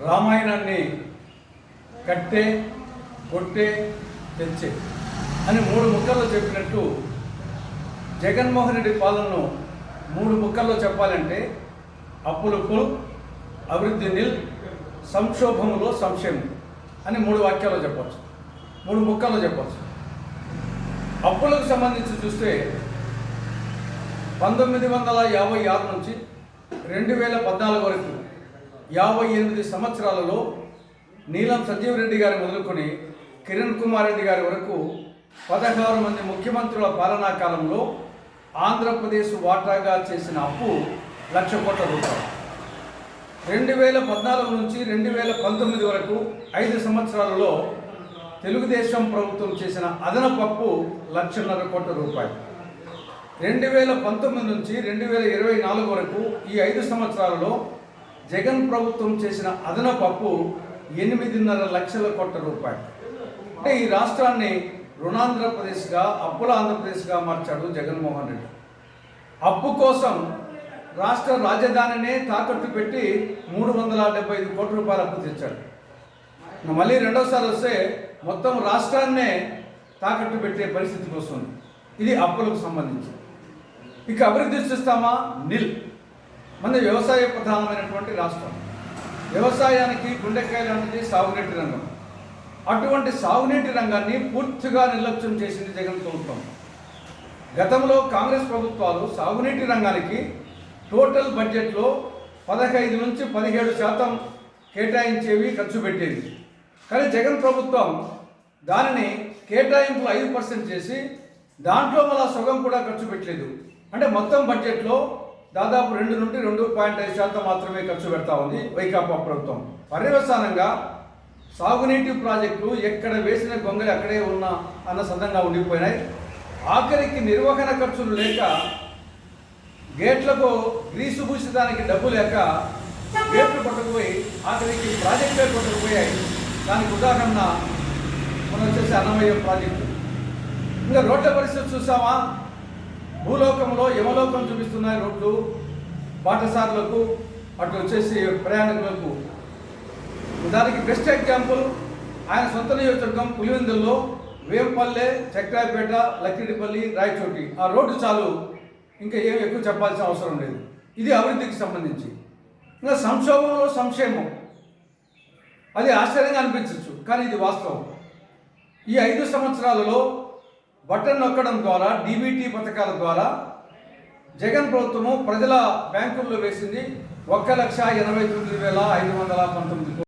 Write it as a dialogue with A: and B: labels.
A: రామాయణాన్ని కట్టే, కొట్టే, తెచ్చే అని 3 ముక్కల్లో చెప్పినట్టు జగన్మోహన్ రెడ్డి పాలనను 3 ముక్కల్లో చెప్పాలంటే అప్పులు ఫుల్, అభివృద్ధి నిల్, సంక్షోభములో సంక్షేమం అని 3 వాక్యాల్లో చెప్పచ్చు, 3 ముక్కల్లో చెప్పచ్చు. అప్పులకు సంబంధించి చూస్తే 1956 నుంచి 2014 వరకు 58 సంవత్సరాలలో నీలం సంజీవరెడ్డి గారి మొదలుకొని కిరణ్ కుమార్ రెడ్డి గారి వరకు 16 మంది ముఖ్యమంత్రుల పాలనా కాలంలో ఆంధ్రప్రదేశ్ వాటాగా చేసిన అప్పు 1,00,000 కోట్ల రూపాయలు. 2014 నుంచి 2019 వరకు 5 సంవత్సరాలలో తెలుగుదేశం ప్రభుత్వం చేసిన అదనపు అప్పు 1,50,000 కోట్ల రూపాయలు. 2019 నుంచి 2024 వరకు ఈ 5 సంవత్సరాలలో జగన్ ప్రభుత్వం చేసిన అదనపు అప్పు 8.5 లక్షల కోట్ల రూపాయలు. అంటే ఈ రాష్ట్రాన్ని రుణాంధ్రప్రదేశ్గా, అప్పుల ఆంధ్రప్రదేశ్గా మార్చాడు జగన్మోహన్ రెడ్డి. అప్పు కోసం రాష్ట్ర రాజధానినే తాకట్టు పెట్టి 375 కోట్ల రూపాయల అప్పు తెచ్చాడు. మళ్ళీ రెండోసారి వస్తే మొత్తం రాష్ట్రాన్నే తాకట్టు పెట్టే పరిస్థితికి వస్తుంది. ఇది అప్పులకు సంబంధించి. ఇక అభివృద్ధి చూస్తామా? నిల్. మన వ్యవసాయ ప్రధానమైనటువంటి రాష్ట్రం. వ్యవసాయానికి గుండెకాయ లాంటిది సాగునీటి రంగం. అటువంటి సాగునీటి రంగాన్ని పూర్తిగా నిర్లక్ష్యం చేసింది జగన్ ప్రభుత్వం. గతంలో కాంగ్రెస్ ప్రభుత్వాలు సాగునీటి రంగానికి టోటల్ బడ్జెట్లో 15 నుంచి 17% కేటాయించేవి, ఖర్చు పెట్టేవి. కానీ జగన్ ప్రభుత్వం దానిని కేటాయింపులు 5% చేసి దాంట్లో మళ్ళా సగం కూడా ఖర్చు పెట్టలేదు. అంటే మొత్తం బడ్జెట్లో దాదాపు 2 నుండి 2.5% మాత్రమే ఖర్చు పెడతా ఉంది వైకాపా ప్రభుత్వం. పర్యవసానంగా సాగునీటి ప్రాజెక్టులు ఎక్కడ వేసిన గొంగలి అక్కడే ఉన్న అన్న సందంగా ఉండిపోయినాయి. ఆఖరికి నిర్వహణ ఖర్చులు లేక, గేట్లకు గ్రీసు పూసడానికి డబ్బు లేక గేట్లు కొట్టుకుపోయి ఆఖరికి ప్రాజెక్టులే కొట్టుకుపోయాయి. దానికి ఉదాహరణ మనం వచ్చేసి అన్నమయ్య ప్రాజెక్టు. ఇంకా రోడ్ల పరిస్థితి చూసామా? భూలోకంలో యమలోకం చూపిస్తున్నాయి రోడ్లు. బాటసారులకు, అటు వచ్చేసి ప్రయాణికులకు. దానికి బెస్ట్ ఎగ్జాంపుల్ ఆయన సొంత నియోజకవర్గం పులివెందుల్లో వేంపల్లె, చక్రాయపేట, లక్కిడిపల్లి, రాయచోటి. ఆ రోడ్డు చాలు, ఇంకా ఏమి ఎక్కువ చెప్పాల్సిన అవసరం లేదు. ఇది అభివృద్ధికి సంబంధించి. ఇంకా సంక్షోభంలో సంక్షేమం, అది ఆశ్చర్యంగా అనిపించవచ్చు, కానీ ఇది వాస్తవం. ఈ 5 సంవత్సరాలలో బటన్ నొక్కడం ద్వారా, డీబీటీ పథకాల ద్వారా జగన్ ప్రభుత్వము ప్రజల బ్యాంకుల్లో వేసింది 1,89,519